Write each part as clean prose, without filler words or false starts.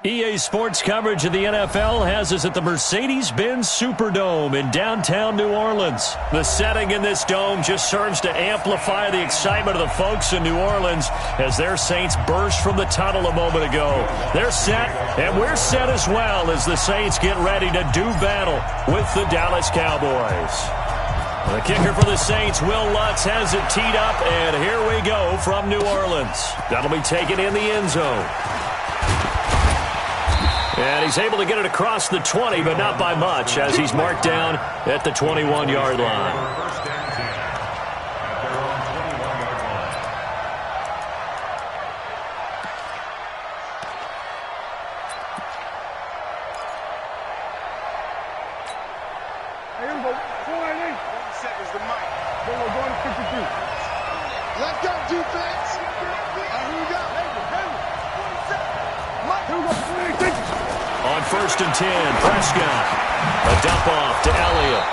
EA Sports coverage of the NFL has us at the Mercedes-Benz Superdome in downtown New Orleans. The setting in this dome just serves to amplify the excitement of the folks in New Orleans as their Saints burst from the tunnel a moment ago. They're set, and we're set as well as the Saints get ready to do battle with the Dallas Cowboys. The kicker for the Saints, Will Lutz, has it teed up, and here we go from New Orleans. That'll be taken in the end zone. And he's able to get it across the 20, but not by much, as he's marked down at the 21-yard line. Let's go, defense. Here we go. On 1st and 10, Prescott. A dump off to Elliott.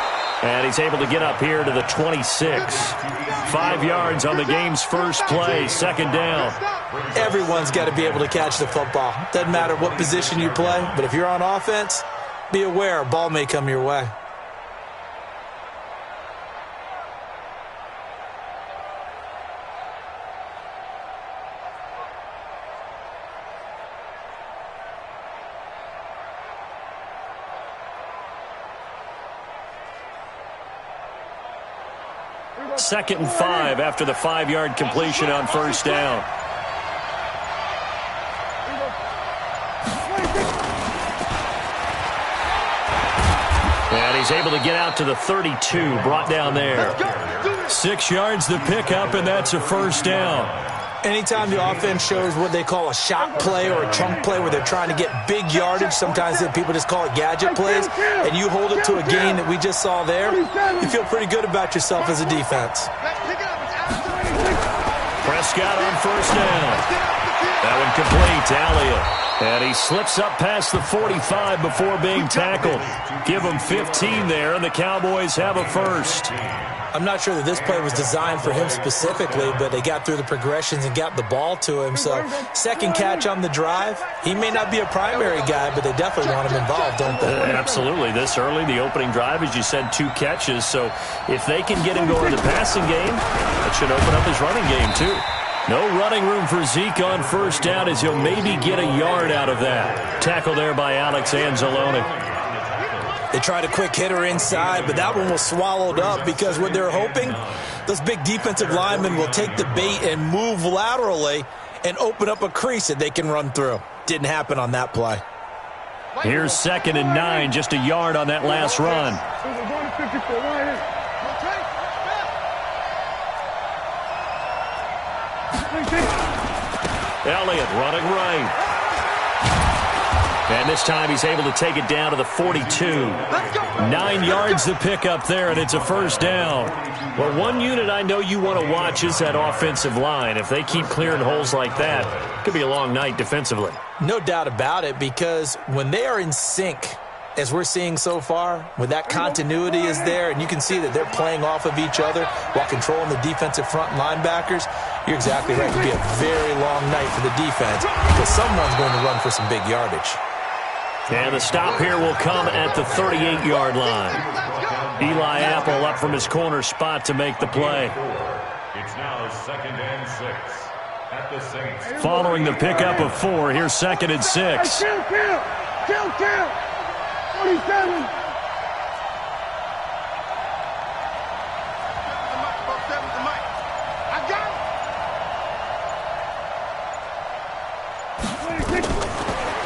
And he's able to get up here to the 26. 5 yards on the game's first play, 2nd down. Everyone's got to be able to catch the football. Doesn't matter what position you play, but if you're on offense, be aware a ball may come your way. Second and 5 after the 5-yard completion on 1st down. And he's able to get out to the 32, brought down there. 6 yards the pickup, and that's a 1st down. Anytime the offense shows what they call a shot play or a chunk play where they're trying to get big yardage, sometimes people just call it gadget plays, and you hold it to a gain that we just saw there, you feel pretty good about yourself as a defense. Prescott on 1st down. That one complete to Elliott. And he slips up past the 45 before being tackled. Give him 15 there, and the Cowboys have a 1st. I'm not sure that this play was designed for him specifically, but they got through the progressions and got the ball to him. So, second catch on the drive. He may not be a primary guy, but they definitely want him involved, don't they? Absolutely. This early, the opening drive, as you said, 2 catches. So, if they can get him going in the passing game, that should open up his running game, too. No running room for Zeke on 1st down as he'll maybe get a yard out of that. Tackle there by Alex Anzalone. They tried a quick hitter inside, but that one was swallowed up because what they're hoping, those big defensive linemen will take the bait and move laterally and open up a crease that they can run through. Didn't happen on that play. Here's 2nd and 9, just a yard on that last run. Elliott running right. And this time he's able to take it down to the 42. 9 yards to pick up there, and it's a 1st down. Well, one unit I know you want to watch is that offensive line. If they keep clearing holes like that, it could be a long night defensively. No doubt about it, because when they are in sync, as we're seeing so far, when that continuity is there and you can see that they're playing off of each other while controlling the defensive front linebackers, you're exactly right. It could be a very long night for the defense because someone's going to run for some big yardage. And the stop here will come at the 38-yard line. Eli Apple up from his corner spot to make the play. It's now 2nd and 6 at the Saints. Following the pickup of 4, here's 2nd and 6. Kill. 47.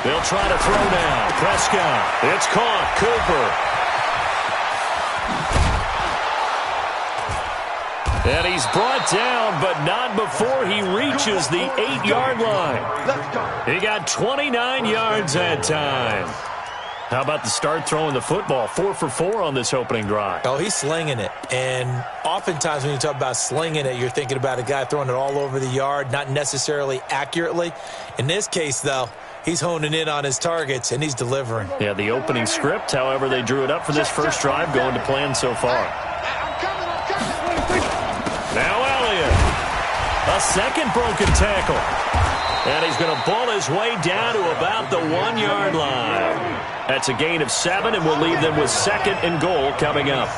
They'll try to throw now. Prescott. It's caught. Cooper. And he's brought down, but not before he reaches the 8-yard line. He got 29 yards that time. How about the start throwing the football? 4 for 4 on this opening drive. Oh, he's slinging it. And oftentimes when you talk about slinging it, you're thinking about a guy throwing it all over the yard, not necessarily accurately. In this case, though, he's honing in on his targets, and he's delivering. Yeah, the opening script, however, they drew it up for this first drive, going to plan so far. Now Elliott. A second broken tackle. And he's going to bull his way down to about the 1-yard line. That's a gain of 7, and we'll leave them with 2nd and goal coming up.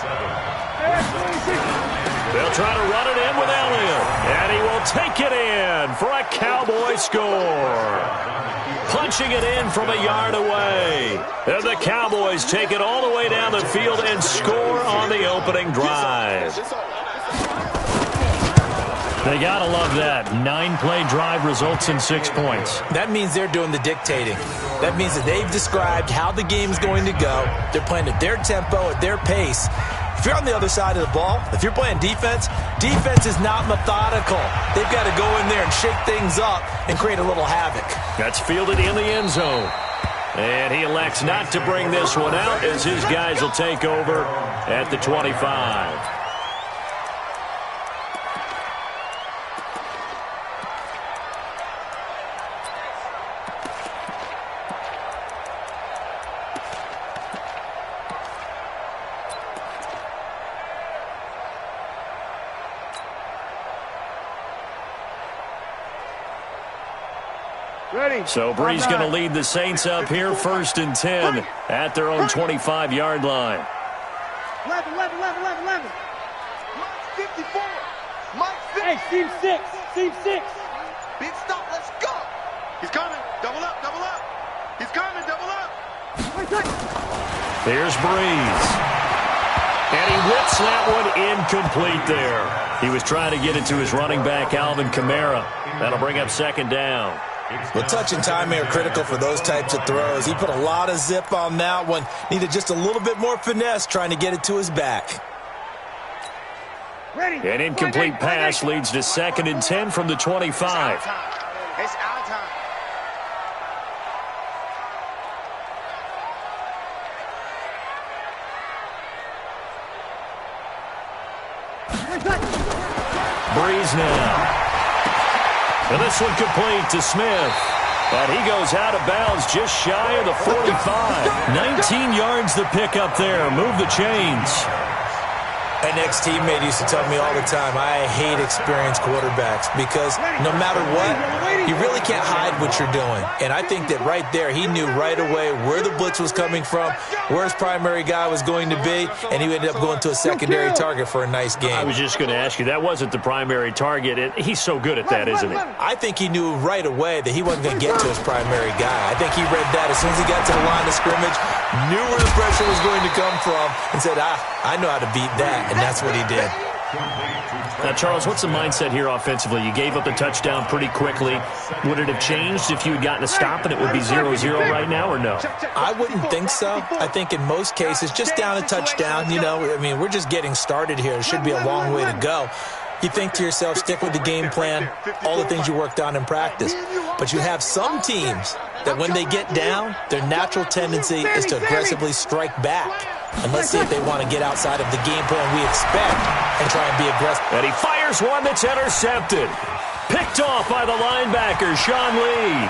They'll try to run it in with Elliott, and he will take it in for a Cowboy score. Punching it in from a yard away. And the Cowboys take it all the way down the field and score on the opening drive. They got to love that. 9-play drive results in 6 points. That means they're doing the dictating. That means that they've described how the game's going to go. They're playing at their tempo, at their pace. If you're on the other side of the ball, if you're playing defense, defense is not methodical. They've got to go in there and shake things up and create a little havoc. That's fielded in the end zone. And he elects not to bring this one out as his guys will take over at the 25. So Bree's going to lead the Saints up here 1st and 10 at their own 25-yard line. 11. Mike 54. Mike 50. Hey, team 6. Big stop, let's go. He's coming. Double up. He's coming, double up. There's Breeze. And he whips that one incomplete there. He was trying to get it to his running back, Alvin Kamara. That'll bring up 2nd down. Well, touch and timing are critical for those types of throws. He put a lot of zip on that one. Needed just a little bit more finesse trying to get it to his back. An incomplete pass leads to 2nd and 10 from the 25. It's our time. Breeze now. And this one complete to Smith. And he goes out of bounds just shy of the 45. 19 yards the pick up there. Move the chains. An ex-teammate used to tell me all the time, I hate experienced quarterbacks because no matter what, you really can't hide what you're doing. And I think that right there, he knew right away where the blitz was coming from, where his primary guy was going to be, and he ended up going to a secondary target for a nice game. I was just going to ask you, that wasn't the primary target. He's so good at that, isn't he? I think he knew right away that he wasn't going to get to his primary guy. I think he read that as soon as he got to the line of scrimmage, knew where the pressure was going to come from, and said, I know how to beat that. And that's what he did. Now, Charles, what's the mindset here offensively? You gave up the touchdown pretty quickly. Would it have changed if you had gotten a stop and it would be 0-0 right now, or no? I wouldn't think so. I think in most cases, just down a touchdown, we're just getting started here. It should be a long way to go. You think to yourself, stick with the game plan, all the things you worked on in practice. But you have some teams that when they get down, their natural tendency is to aggressively strike back. And let's see if they want to get outside of the game plan we expect and try and be aggressive. And he fires one that's intercepted. Picked off by the linebacker, Sean Lee.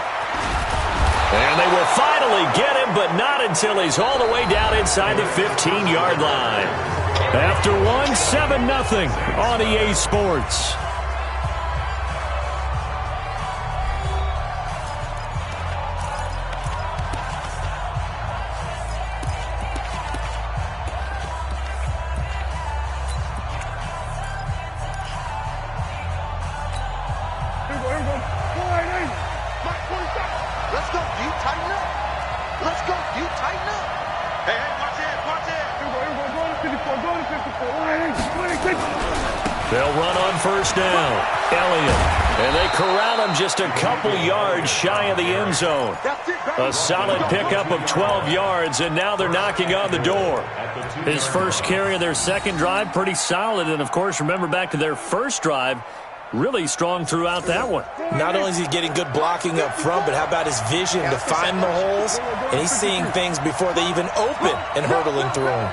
And they will finally get him, but not until he's all the way down inside the 15-yard line. After 7-0 on EA Sports. Let's go, you tighten up. Let's go, you tighten up. Hey, watch it. They'll run on 1st down. Elliott. And they corral him just a couple yards shy of the end zone. A solid pickup of 12 yards, and now they're knocking on the door. His first carry of their second drive, pretty solid. And, of course, remember back to their first drive, really strong throughout that one. Not only is he getting good blocking up front, but how about his vision to find the holes? And he's seeing things before they even open and hurdling through them.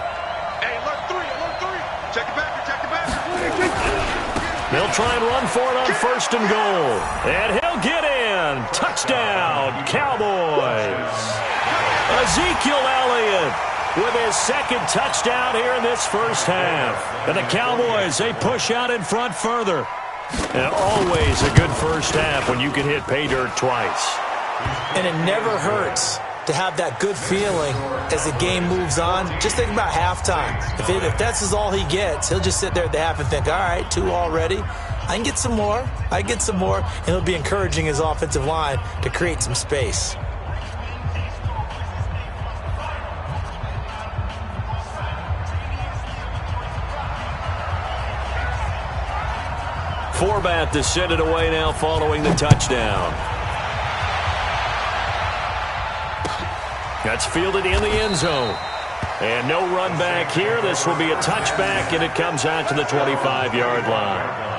Hey, alert 3. Check it back. They'll try and run for it on 1st and goal. And he'll get in. Touchdown, Cowboys. Ezekiel Elliott with his second touchdown here in this first half. And the Cowboys, they push out in front further. And always a good first half when you can hit pay dirt twice. And it never hurts to have that good feeling as the game moves on. Just think about halftime. If that's all he gets, he'll just sit there at the half and think, all right, 2 already. I can get some more. I get some more. And he'll be encouraging his offensive line to create some space. Forbath to send it away now following the touchdown. That's fielded in the end zone. And no run back here. This will be a touchback, and it comes out to the 25-yard line.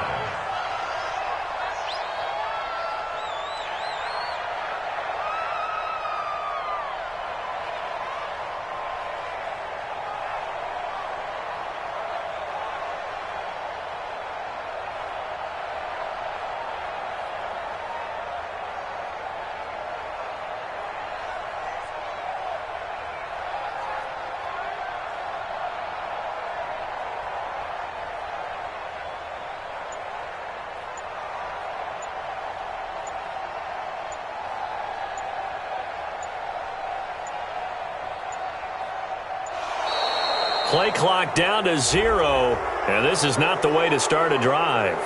Play clock down to 0, and this is not the way to start a drive.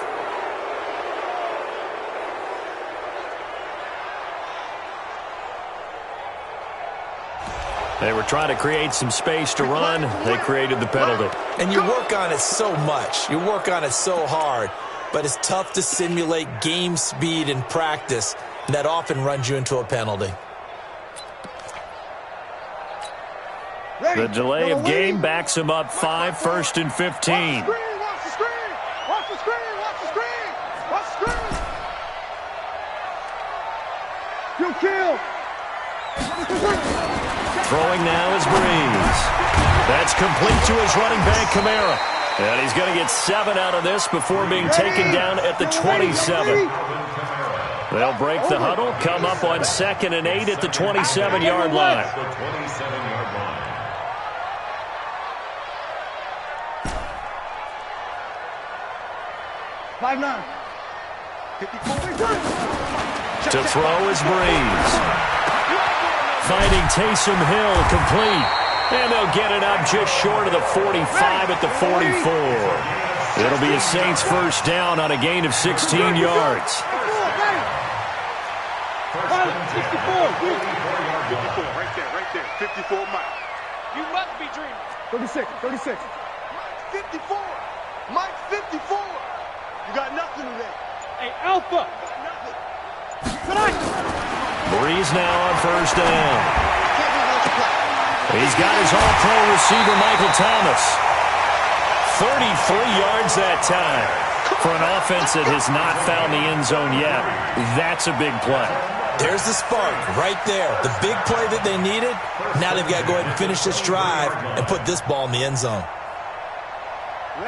They were trying to create some space to run. They created the penalty. And you work on it so much. You work on it so hard. But it's tough to simulate game speed in practice, and that often runs you into a penalty. The delay of game backs him up 5, 1st and 15. Watch the screen! Watch the screen! Watch the screen! Watch the screen! You kill! Throwing now is Breeze. That's complete to his running back, Kamara. And he's going to get 7 out of this before being taken down at the 27. They'll break the huddle, come up on 2nd and 8 at the 27-yard line. The 27-yard line. To throw is Breeze. Finding Taysom Hill complete. And they'll get it up just short of the 45 at the 44. It'll be a Saints first down on a gain of 16 yards. 54 right there. 54, Mike. You must be dreaming. 36. 54. Mike, 54. You got nothing today. Hey, Alpha. Nothing. Breeze now on first down. He's got his all-pro receiver, Michael Thomas. 33 yards that time. For an offense that has not found the end zone yet, that's a big play. There's the spark right there. The big play that they needed. Now they've got to go ahead and finish this drive and put this ball in the end zone.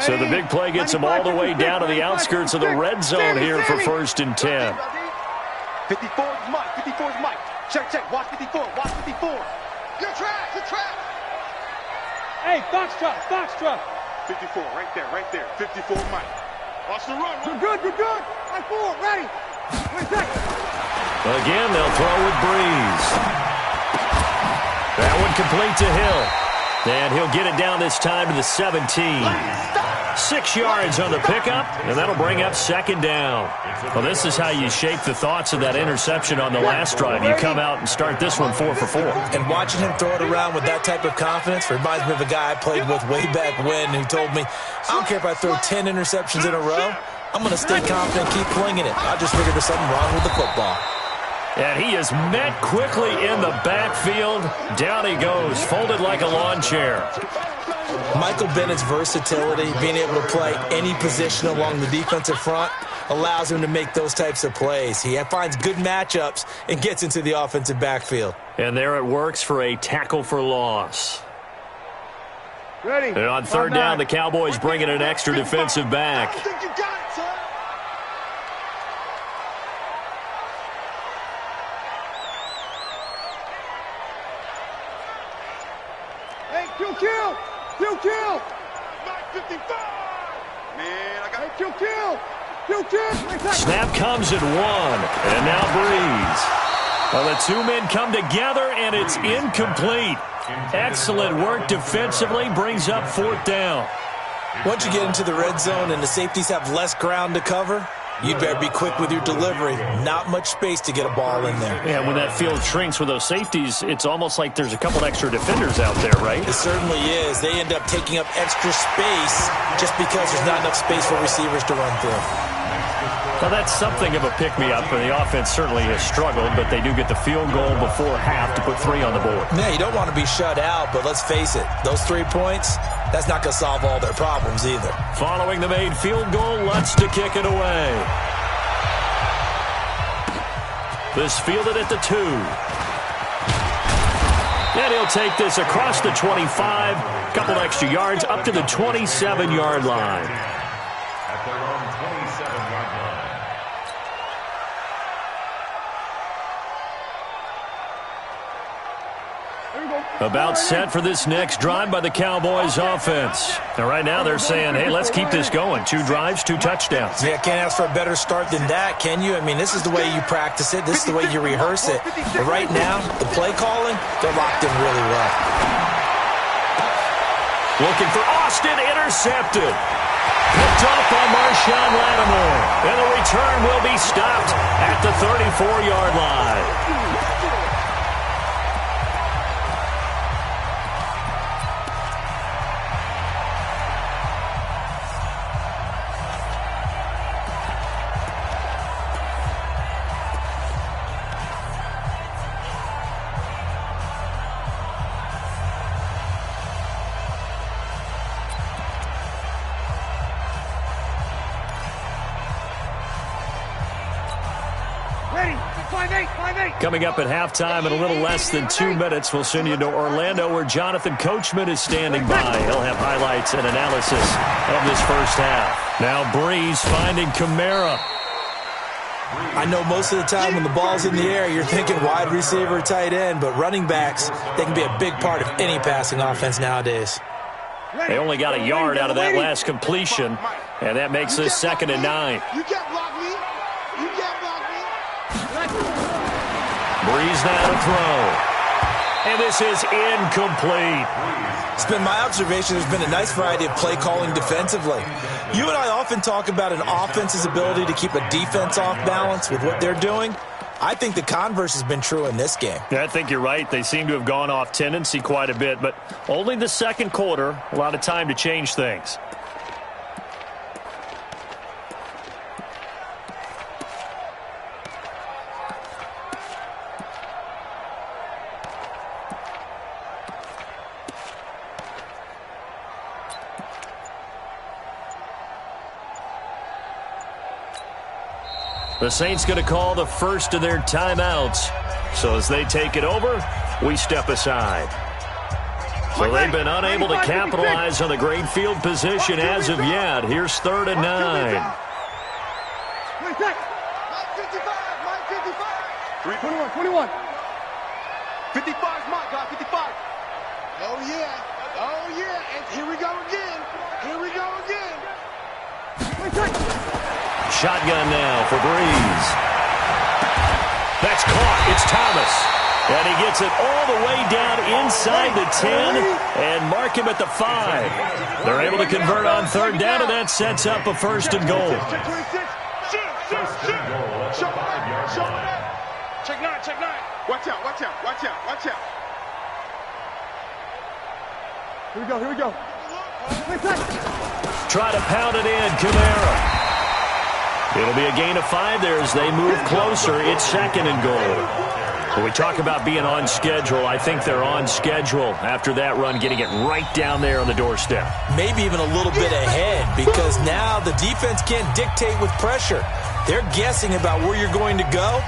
So the big play gets them all the way down to the outskirts of the red zone here for 1st and 10. 54 is Mike. 54 is Mike. Check. Watch 54. Watch 54. You're trapped. Hey, Foxtrot. 54 right there. 54 Mike. Watch the run. You're good. Right forward. Ready. Wait a second. Again, they'll throw with Breeze. That one complete to Hill. And he'll get it down this time to the 17. 6 yards on the pickup, and that'll bring up 2nd down. Well, this is how you shape the thoughts of that interception on the last drive. You come out and start this one 4 for 4. And watching him throw it around with that type of confidence reminds me of a guy I played with way back when who told me, I don't care if I throw 10 interceptions in a row, I'm going to stay confident and keep flinging it. I just figured there's something wrong with the football. And he is met quickly in the backfield. Down he goes, folded like a lawn chair. Michael Bennett's versatility, being able to play any position along the defensive front, allows him to make those types of plays. He finds good matchups and gets into the offensive backfield. And there it works for a tackle for loss. Ready. And on 3rd down, the Cowboys bring in an extra defensive back. I think you got it, son. Hey, kill. Mike 55. Man, I got kill. Snap comes at 1, and now Breeze. Well, the two men come together, and it's incomplete. Excellent work defensively, brings up 4th down. Once you get into the red zone and the safeties have less ground to cover, you'd better be quick with your delivery. Not much space to get a ball in there. Yeah, when that field shrinks with those safeties, it's almost like there's a couple extra defenders out there, right? It certainly is. They end up taking up extra space just because there's not enough space for receivers to run through. Well, that's something of a pick-me-up, and the offense certainly has struggled, but they do get the field goal before half to put 3 on the board. Yeah, you don't want to be shut out, but let's face it, those 3 points, that's not going to solve all their problems either. Following the made field goal, Lutz to kick it away. This fielded at the 2. And he'll take this across the 25, couple extra yards up to the 27-yard line. At their own 27-yard line. About set for this next drive by the Cowboys offense. Now, right now they're saying, hey, let's keep this going. 2 drives, 2 touchdowns. Yeah, can't ask for a better start than that, can you? I mean, this is the way you practice it. This is the way you rehearse it. But right now, the play calling, they're locked in really well. Looking for Austin, intercepted. Picked off by Marshawn Lattimore. And the return will be stopped at the 34-yard line. Coming up at halftime in a little less than 2 minutes, we'll send you to Orlando where Jonathan Coachman is standing by. He'll have highlights and analysis of this first half. Now Breeze finding Kamara. I know most of the time when the ball's in the air, you're thinking wide receiver, tight end, but running backs, they can be a big part of any passing offense nowadays. They only got a yard out of that last completion, and that makes this 2nd and 9. You can't block me. You can't block me. Breeze now to throw. And this is incomplete. It's been my observation there's been a nice variety of play calling defensively. You and I often talk about an offense's ability to keep a defense off balance with what they're doing. I think the converse has been true in this game. Yeah, I think you're right. They seem to have gone off tendency quite a bit, but only the 2nd quarter, a lot of time to change things. The Saints going to call the first of their timeouts. So as they take it over, we step aside. So they've been unable to capitalize on the great field position as of yet. Here's 3rd and 9. 21. 55's my guy, 55. Oh, yeah. Oh, yeah. And here we go again. Here we go again. Shotgun now for Breeze. That's caught. It's Thomas. And he gets it all the way down inside the 10 and mark him at the 5. They're able to convert on 3rd down, and that sets up a 1st and goal. Check 9, check 9. Watch out, watch out, watch out, watch out. Here we go. Try to pound it in, Kamara. It'll be a gain of 5 there as they move closer. It's 2nd and goal. When we talk about being on schedule, I think they're on schedule after that run, getting it right down there on the doorstep. Maybe even a little bit ahead because now the defense can't dictate with pressure. They're guessing about where you're going to go.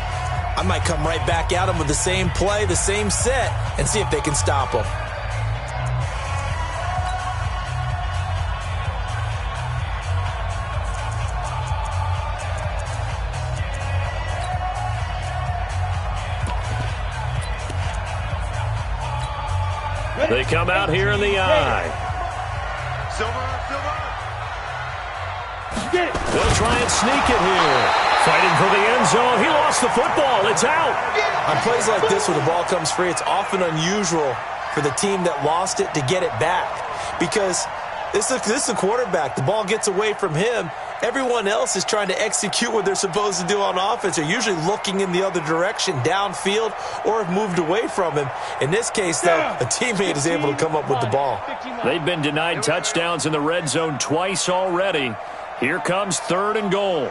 I might come right back at them with the same play, the same set, and see if they can stop them. They come out here in the eye. Silver. They'll try and sneak it here. Fighting for the end zone. He lost the football. It's out. On plays like this where the ball comes free, it's often unusual for the team that lost it to get it back. Because this is the quarterback. The ball gets away from him. Everyone else is trying to execute what they're supposed to do on offense. They're usually looking in the other direction, downfield, or have moved away from him. In this case, though, a teammate is able to come up with the ball. They've been denied touchdowns in the red zone twice already. Here comes 3rd and goal.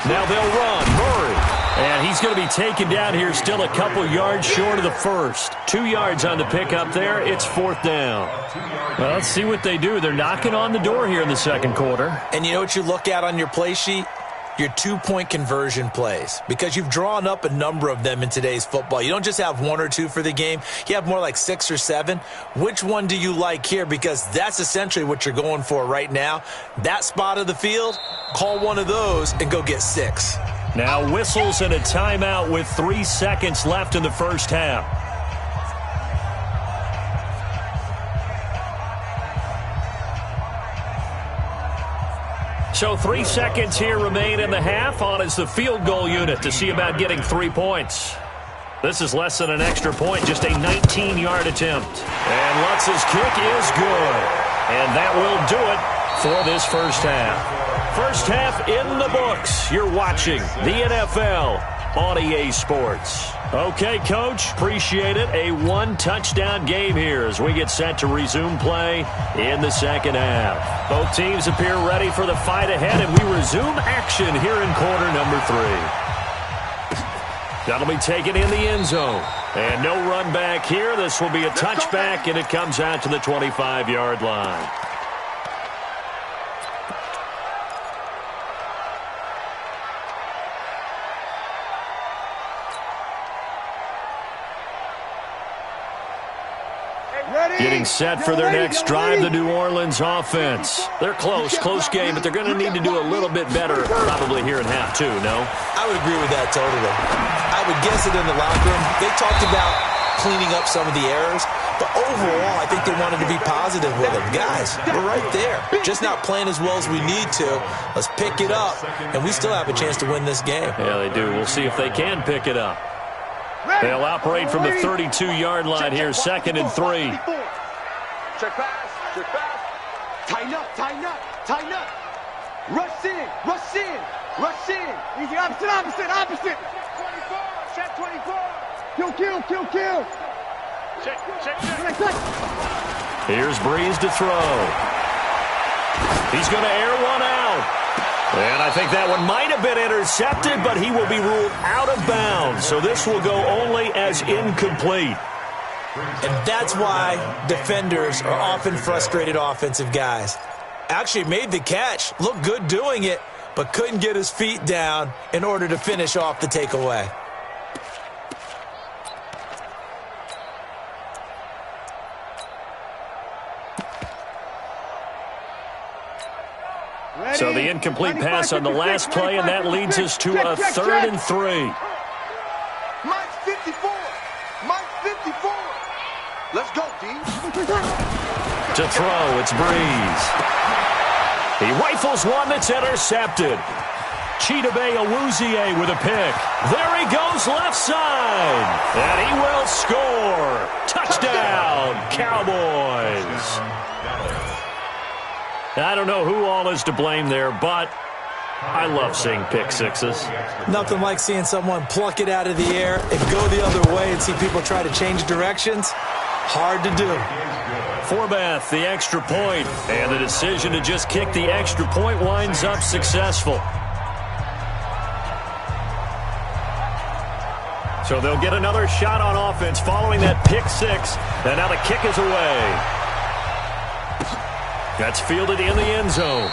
Now they'll run. Murray. And he's going to be taken down here still a couple yards short of the first. 2 yards on the pickup there. It's 4th down. Well, let's see what they do. They're knocking on the door here in the second quarter. And you know what you look at on your play sheet? Your 2-point conversion plays, because you've drawn up a number of them in today's football. You don't just have 1 or 2 for the game. You have more like 6 or 7. Which one do you like here? Because that's essentially what you're going for right now. That spot of the field, call one of those and go get 6. Now whistles and a timeout with 3 seconds left in the first half. So 3 seconds here remain in the half. On is the field goal unit to see about getting 3 points. This is less than an extra point, just a 19-yard attempt. And Lutz's kick is good. And that will do it for this first half. First half in the books. You're watching the NFL on EA Sports. Okay, Coach, appreciate it. A 1-touchdown game here as we get set to resume play in the second half. Both teams appear ready for the fight ahead, and we resume action here in quarter number 3. That'll be taken in the end zone. And no run back here. This will be a touchback, and it comes out to the 25-yard line. Getting set for their next drive, the New Orleans offense. They're close game, but they're going to need to do a little bit better probably here in half 2, no? I would agree with that totally. I would guess it in the locker room. They talked about cleaning up some of the errors, but overall, I think they wanted to be positive with them. Guys, we're right there. Just not playing as well as we need to. Let's pick it up, and we still have a chance to win this game. Yeah, they do. We'll see if they can pick it up. They'll operate from the 32-yard line here, 2nd and 3. Check pass. Tighten up. Rush in. Easy, opposite. Check 24. Kill. Check. Here's Breeze to throw. He's going to air one out. And I think that one might have been intercepted, but he will be ruled out of bounds. So this will go only as incomplete. And that's why defenders are often frustrated offensive guys. Actually made the catch, looked good doing it, but couldn't get his feet down in order to finish off the takeaway. So the incomplete pass on the last play, and that leads us to a 3rd and 3. Mike 54. Let's go, D. To throw, it's Breeze. He rifles one that's intercepted. Chidobe Awuzie with a pick. There he goes left side. And he will score. Touchdown, Cowboys. I don't know who all is to blame there, but I love seeing pick sixes. Nothing like seeing someone pluck it out of the air and go the other way and see people try to change directions. Hard to do. Forbath, the extra point, and the decision to just kick the extra point winds up successful. So they'll get another shot on offense following that pick six, and now the kick is away. That's fielded in the end zone.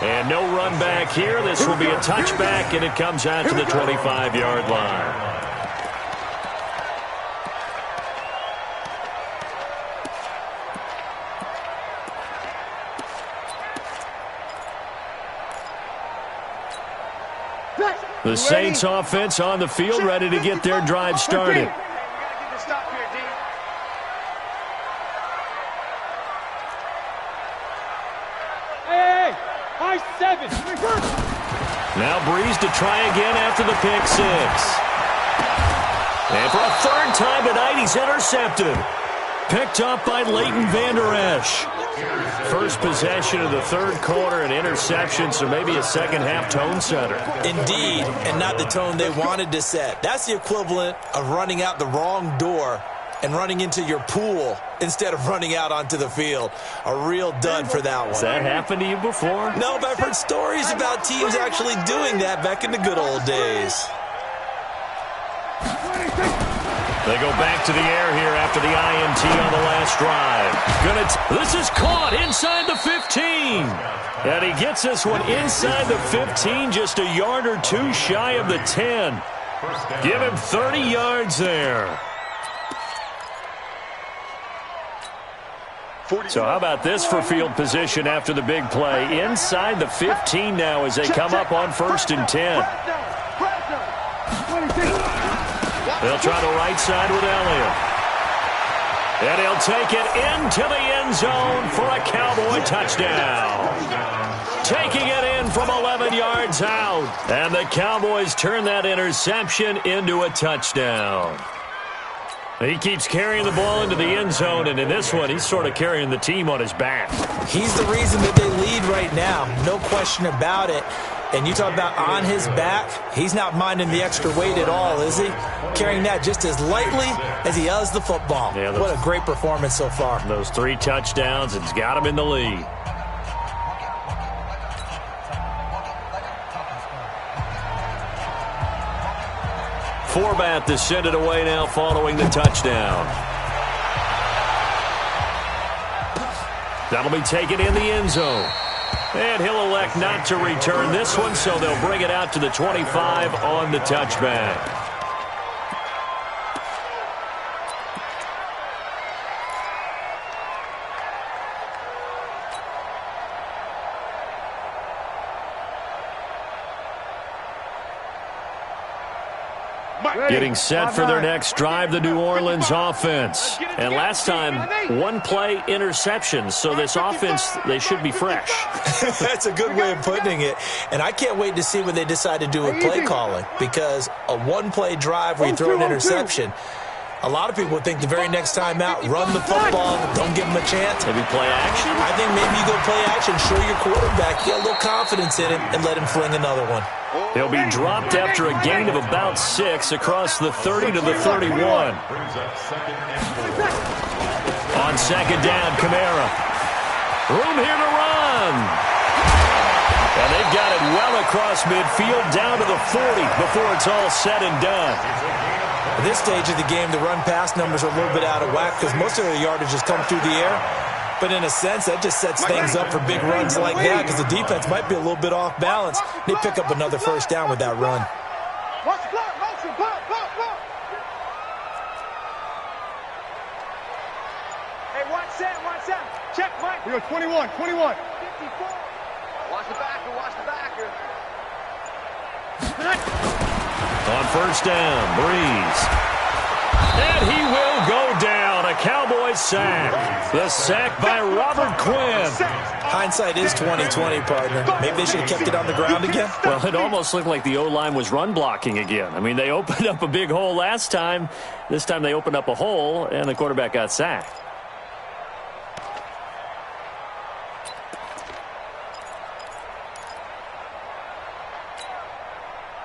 And no run back here. This will be a touchback, and it comes out to the 25-yard line. The Saints offense on the field, ready to get their drive started. Nice 7. Now Breeze to try again after the pick six. And for a third time tonight, he's intercepted. Picked up by Leighton Vander Esch. First possession of the third quarter, an interception, so maybe a second-half tone setter. Indeed, and not the tone they wanted to set. That's the equivalent of running out the wrong door and running into your pool instead of running out onto the field. A real dud for that one. Has that happened to you before? No, but I've heard stories about teams actually doing that back in the good old days. They go back to the air here after the INT on the last drive. This is caught inside the 15. And he gets this one inside the 15, just a yard or two shy of the 10. Give him 30 yards there. So how about this for field position after the big play? Inside the 15 now as they come up on 1st and 10. They'll try the right side with Elliott. And he'll take it into the end zone for a Cowboy touchdown. Taking it in from 11 yards out. And the Cowboys turn that interception into a touchdown. He keeps carrying the ball into the end zone, and in this one, he's sort of carrying the team on his back. He's the reason that they lead right now. No question about it. And you talk about on his back, he's not minding the extra weight at all, is he? Carrying that just as lightly as he does the football. Yeah, what a great performance so far. Those 3 touchdowns, it's got him in the lead. Forbat to send it away now following the touchdown. That'll be taken in the end zone. And he'll elect not to return this one, so they'll bring it out to the 25 on the touchback. Getting set for their next drive, the New Orleans offense. And last time, 1 play interception. So this offense, they should be fresh. That's a good way of putting it. And I can't wait to see when they decide to do a play calling. Because a 1-play drive where you throw an interception, a lot of people would think the very next time out, run the football, don't give them a chance. Maybe play action? I think maybe you go play action, show your quarterback, get a little confidence in him, and let him fling another one. He'll be dropped after a gain of about 6 across the 30 to the 31. On second down, Kamara. Room here to run. And they've got it well across midfield down to the 40 before it's all said and done. At this stage of the game, the run-pass numbers are a little bit out of whack because most of the yardage has come through the air. But in a sense, that just sets things up for big runs like that because the defense might be a little bit off balance. They pick up another first down with that run. Hey, watch that. Check, Mike. We go 21. 54. Watch the backer. On first down, Breeze. And he will go down. A Cowboys sack. The sack by Robert Quinn. Hindsight is 20/20, partner. Maybe they should have kept it on the ground again. Well, it almost looked like the O-line was run blocking again. I mean, they opened up a big hole last time. This time they opened up a hole, and the quarterback got sacked.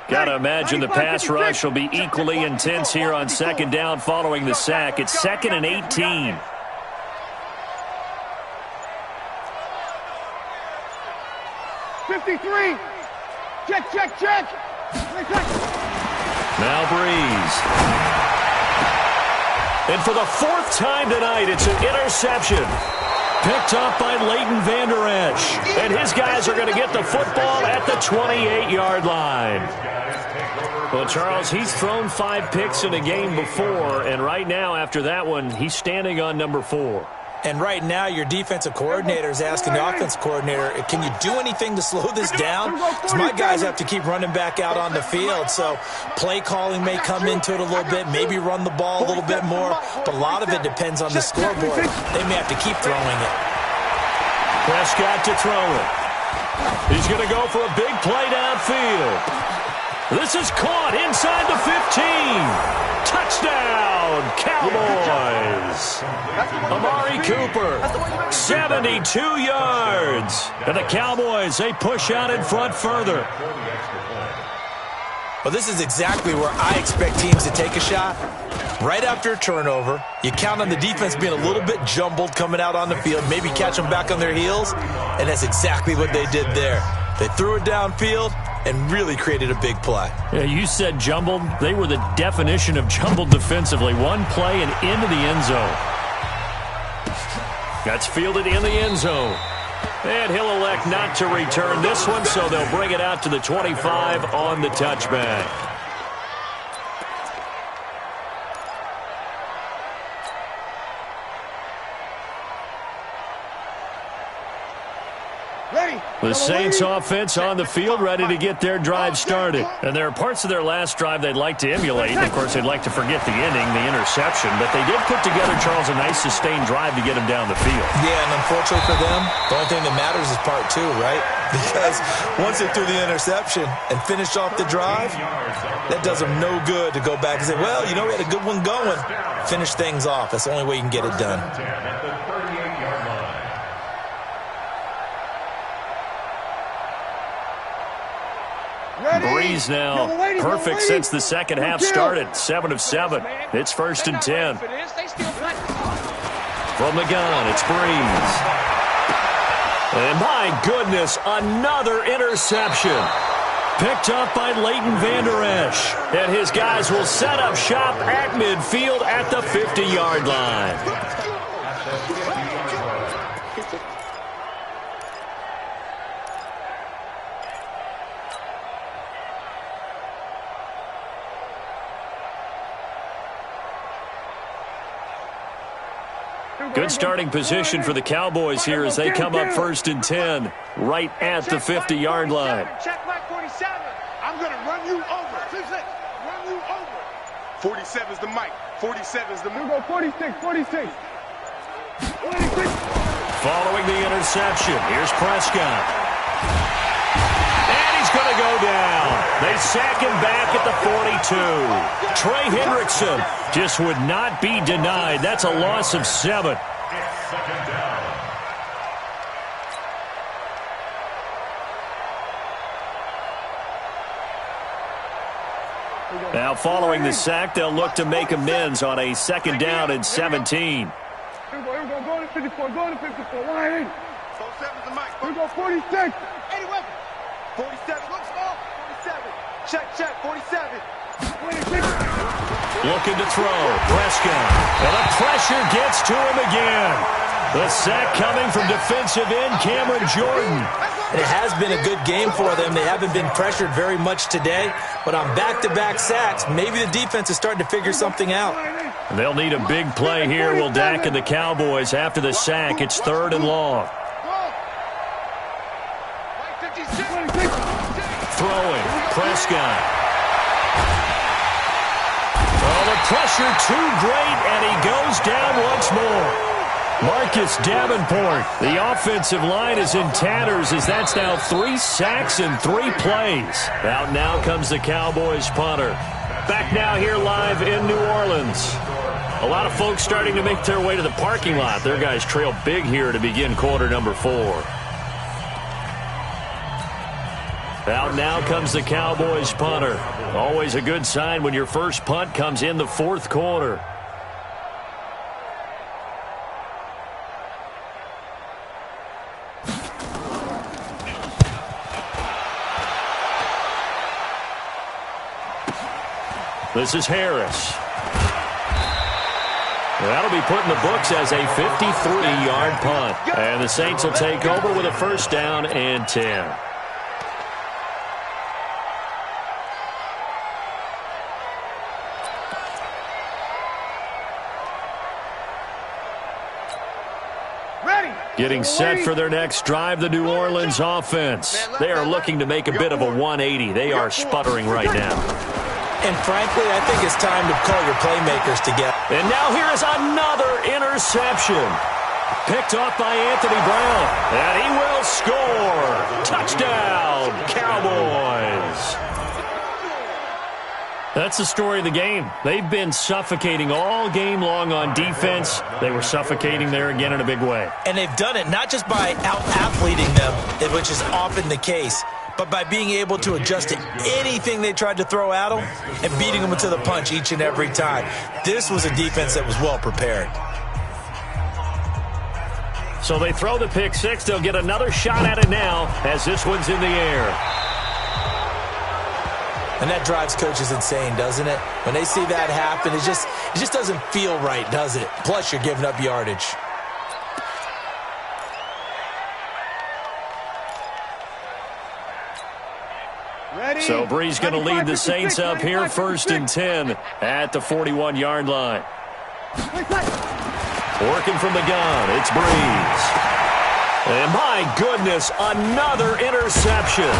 Got to imagine the pass rush will be equally intense here on second down following the sack. It's 2nd and 18. $53. Check. Now Breeze. And for the 4th time tonight, it's an interception. Picked up by Leighton Vander Esch. And his guys are going to get the football at the 28-yard line. Well, Charles, he's thrown 5 picks in a game before, and right now, after that one, he's standing on number 4. And right now, your defensive coordinator is asking the offensive coordinator, can you do anything to slow this down? Because my guys have to keep running back out on the field. So play calling may come into it a little bit, maybe run the ball a little bit more. But a lot of it depends on the scoreboard. They may have to keep throwing it. Prescott to throw it. He's going to go for a big play downfield. This is caught inside the 15. Touchdown, Cowboys. Amari Cooper, 72 yards. And the Cowboys, they push out in front further. Well, this is exactly where I expect teams to take a shot. Right after a turnover, you count on the defense being a little bit jumbled coming out on the field, maybe catch them back on their heels, and that's exactly what they did there. They threw it downfield and really created a big play. Yeah, you said jumbled. They were the definition of jumbled defensively. One play and into the end zone. That's fielded in the end zone. And he'll elect not to return this one, so they'll bring it out to the 25 on the touchback. The Saints offense on the field, ready to get their drive started. And there are parts of their last drive they'd like to emulate. Of course, they'd like to forget the ending, the interception. But they did put together, Charles, a nice sustained drive to get them down the field. Yeah, and unfortunately for them, the only thing that matters is part two, right? Because once they threw the interception and finished off the drive, that does them no good to go back and say, well, you know, we had a good one going. Finish things off. That's the only way you can get it done. Breeze now, perfect since the second half started. 7 of 7. It's 1st and 10. From the gun, it's Breeze. And my goodness, another interception. Picked up by Leighton Vander Esch. And his guys will set up shop at midfield at the 50-yard line. Good starting position for the Cowboys here as they come up 1st and 10, right at the 50-yard line. Check my 47. I'm going to run you over. run you over. 47 is the mic. 47 is the move. Go 46, 46. Following the interception, here's Prescott. And he's going to go down. They sack him back at the 42. Trey Hendrickson just would not be denied. That's a loss of 7. Second down. Now following the sack, they'll look to make amends on a 2nd down and 17. Here we go. Go to 54. Go to 54. Line in. 47 is the mic. Here we go. 46. 81. 47. Look small. 47. Check. 47. 26. Looking to throw. Prescott. And the pressure gets to him again. The sack coming from defensive end Cameron Jordan. And it has been a good game for them. They haven't been pressured very much today. But on back-to-back sacks, maybe the defense is starting to figure something out. They'll need a big play here, will Dak and the Cowboys. After the sack, it's 3rd and long. Throwing. Prescott. Oh, the pressure too great, and he goes down once more. Marcus Davenport, the offensive line is in tatters as that's now 3 sacks in 3 plays. Out now comes the Cowboys punter. Back now here live in New Orleans. A lot of folks starting to make their way to the parking lot. Their guys trail big here to begin quarter number 4. Out now comes the Cowboys punter. Always a good sign when your first punt comes in the 4th quarter. This is Harris. That'll be put in the books as a 53-yard punt. And the Saints will take over with a 1st down and 10. Getting set for their next drive, the New Orleans offense. They are looking to make a bit of a 180. They are sputtering right now. And frankly, I think it's time to call your playmakers together. And now here is another interception. Picked off by Anthony Brown. And he will score. Touchdown, Cowboys. That's the story of the game. They've been suffocating all game long on defense. They were suffocating there again in a big way. And they've done it not just by out-athleting them, which is often the case, but by being able to adjust to anything they tried to throw at them and beating them to the punch each and every time. This was a defense that was well prepared. So they throw the pick six. They'll get another shot at it now as this one's in the air. And that drives coaches insane, doesn't it? When they see that happen, it just doesn't feel right, does it? Plus, you're giving up yardage. Ready? So Bree's going to lead the Saints up here, 1st and 10 at the 41-yard line. Working from the gun, it's Breeze. And my goodness, another interception.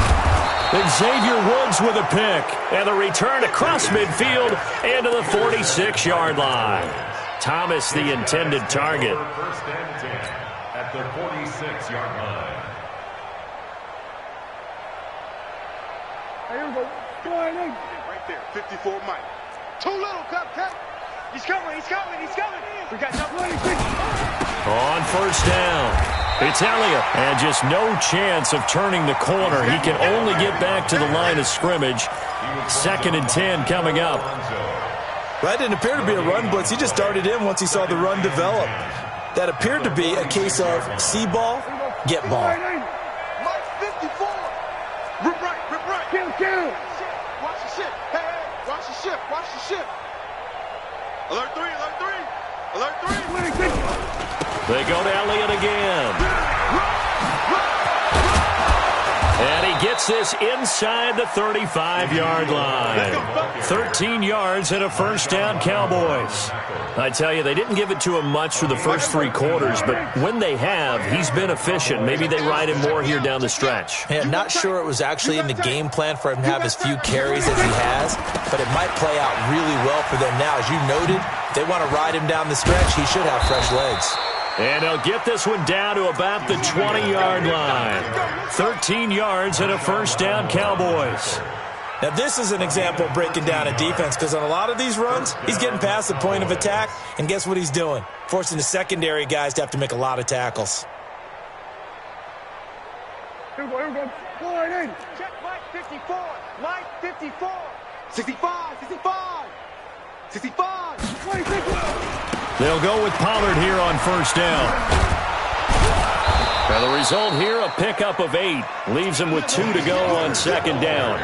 Xavier Woods with a pick, and the return across midfield into the 46-yard line. Thomas, the intended target. 1st and 10 at the 46-yard line. Here we go. Go ahead. Right there, 54 Mike. Too little, cut. He's coming. We got nothing. On 1st down. It's Elliott, and just no chance of turning the corner. He can only get back to the line of scrimmage. 2nd and 10 coming up. That didn't appear to be a run blitz. He just darted in once he saw the run develop. That appeared to be a case of see ball, get ball. Mike 54. Rip right. Kill. Watch the ship. Hey, watch the ship. Alert 3. They go to Elliott again. And he gets this inside the 35-yard line. 13 yards and a 1st down, Cowboys. I tell you, they didn't give it to him much through the first 3 quarters, but when they have, he's been efficient. Maybe they ride him more here down the stretch. Yeah, not sure it was actually in the game plan for him to have as few carries as he has, but it might play out really well for them now. As you noted, if they want to ride him down the stretch, he should have fresh legs. And he'll get this one down to about the 20-yard line. 13 yards and a 1st down, Cowboys. Now, this is an example of breaking down a defense, because on a lot of these runs, he's getting past the point of attack, and guess what he's doing? Forcing the secondary guys to have to make a lot of tackles. Here we go. Go ahead. Check Mike 54. 65. They'll go with Pollard here on 1st down. Now the result here, a pickup of 8. Leaves him with 2 to go on 2nd down.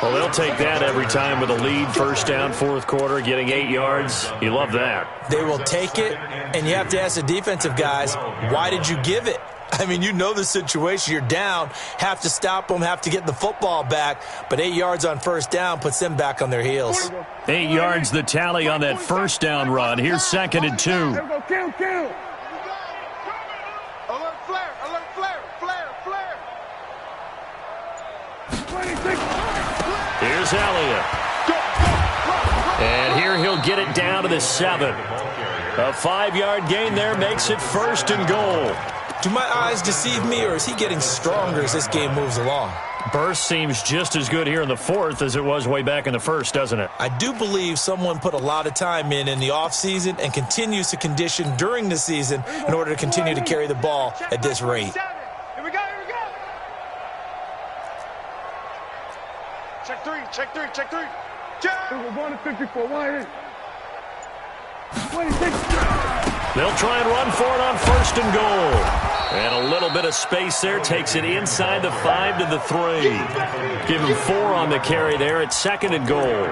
Well, they'll take that every time with a lead. 1st down, 4th quarter, getting 8 yards. You love that. They will take it, and you have to ask the defensive guys, why did you give it? I mean, you know the situation. You're down, have to stop them, have to get the football back, but 8 yards on 1st down puts them back on their heels. 8 yards the tally on that 1st down run. Here's 2nd and 2. Kill. Alert flare. 26. Here's Elliott. And here he'll get it down to the 7. A 5-yard gain there makes it 1st and goal. Do my eyes deceive me, or is he getting stronger as this game moves along? Burst seems just as good here in the 4th as it was way back in the 1st, doesn't it? I do believe someone put a lot of time in the offseason and continues to condition during the season in order to continue to carry the ball at this rate. Here we go. Check three. We're going to 54. Why? 26. They'll try and run for it on 1st and goal. And a little bit of space there takes it inside the 5 to the 3. Give him 4 on the carry there at 2nd and goal.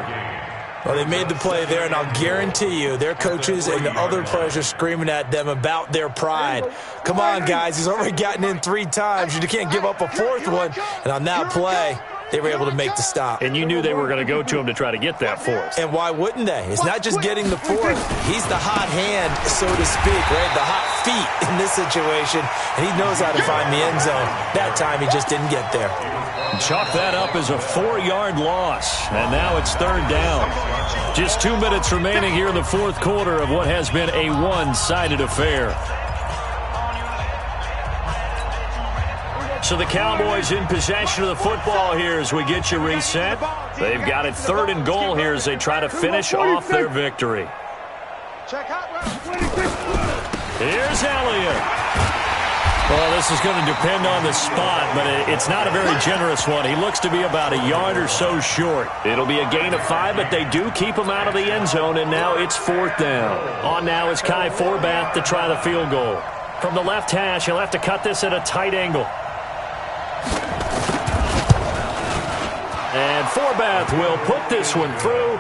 Well, they made the play there, and I'll guarantee you their coaches and the other players are screaming at them about their pride. Come on, guys. He's already gotten in 3 times. You can't give up a 4th one. And on that play, they were able to make the stop. And you knew they were going to go to him to try to get that 4th. And why wouldn't they? It's not just getting the 4th. He's the hot hand, so to speak, right? The hot feet in this situation. And he knows how to find the end zone. That time, he just didn't get there. Chalk that up as a 4-yard loss. And now it's 3rd down. Just 2 minutes remaining here in the 4th quarter of what has been a one-sided affair. So the Cowboys in possession of the football here as we get you reset. They've got it 3rd and goal here as they try to finish off their victory. Here's Elliott. Well, this is going to depend on the spot, but it's not a very generous one. He looks to be about a yard or so short. It'll be a gain of 5, but they do keep him out of the end zone, and now it's 4th down. On now is Kai Forbath to try the field goal. From the left hash, he'll have to cut this at a tight angle. And Forbath will put this one through.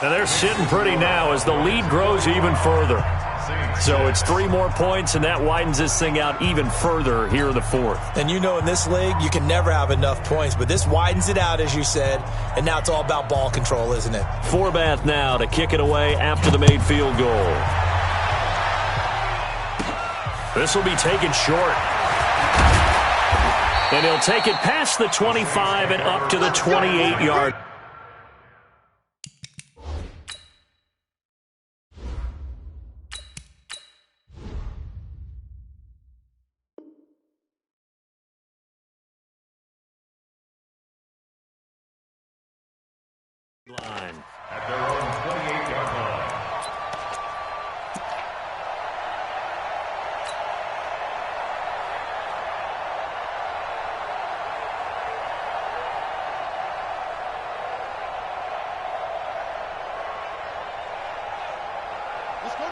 And they're sitting pretty now as the lead grows even further. So it's 3 more points, and that widens this thing out even further here in the 4th. And you know in this league, you can never have enough points, but this widens it out, as you said, and now it's all about ball control, isn't it? Forbath now to kick it away after the made field goal. This will be taken short. And he'll take it past the 25 and up to the 28-yard. Line. At their own 28-yard line.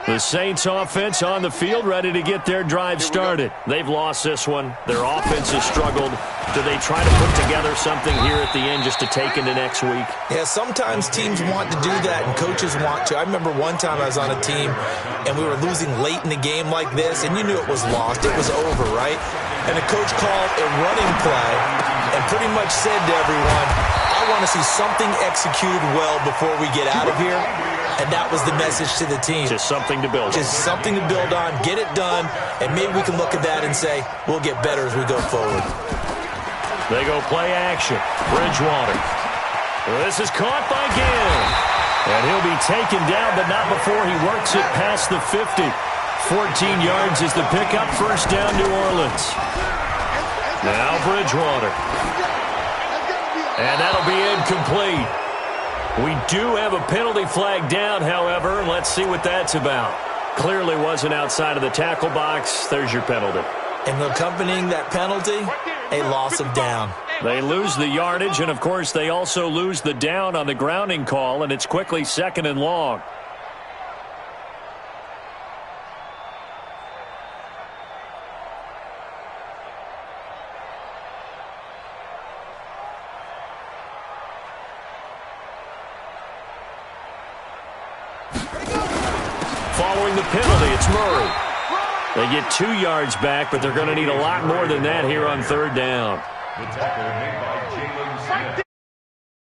The Saints offense on the field, ready to get their drive started. They've lost this one. Their offense has struggled. Do they try to put together something here at the end just to take into next week? Yeah, sometimes teams want to do that and coaches want to. I remember one time I was on a team and we were losing late in the game like this, and you knew it was lost. It was over, right? And the coach called a running play and pretty much said to everyone, I want to see something executed well before we get out of here. And that was the message to the team. Just something to build on. Just something to build on, get it done, and maybe we can look at that and say, we'll get better as we go forward. They go play action. Bridgewater. This is caught by Gill. And he'll be taken down, but not before he works it past the 50. 14 yards is the pickup. 1st down, New Orleans. Now Bridgewater. And that'll be incomplete. We do have a penalty flag down, however. Let's see what that's about. Clearly wasn't outside of the tackle box. There's your penalty. And accompanying that penalty, a loss of down. They lose the yardage, and, of course, they also lose the down on the grounding call, and it's quickly 2nd and long. Following the penalty, it's Murray. They get 2 yards back, but they're going to need a lot more than that here on 3rd down. The tackle made by Jalen Smith.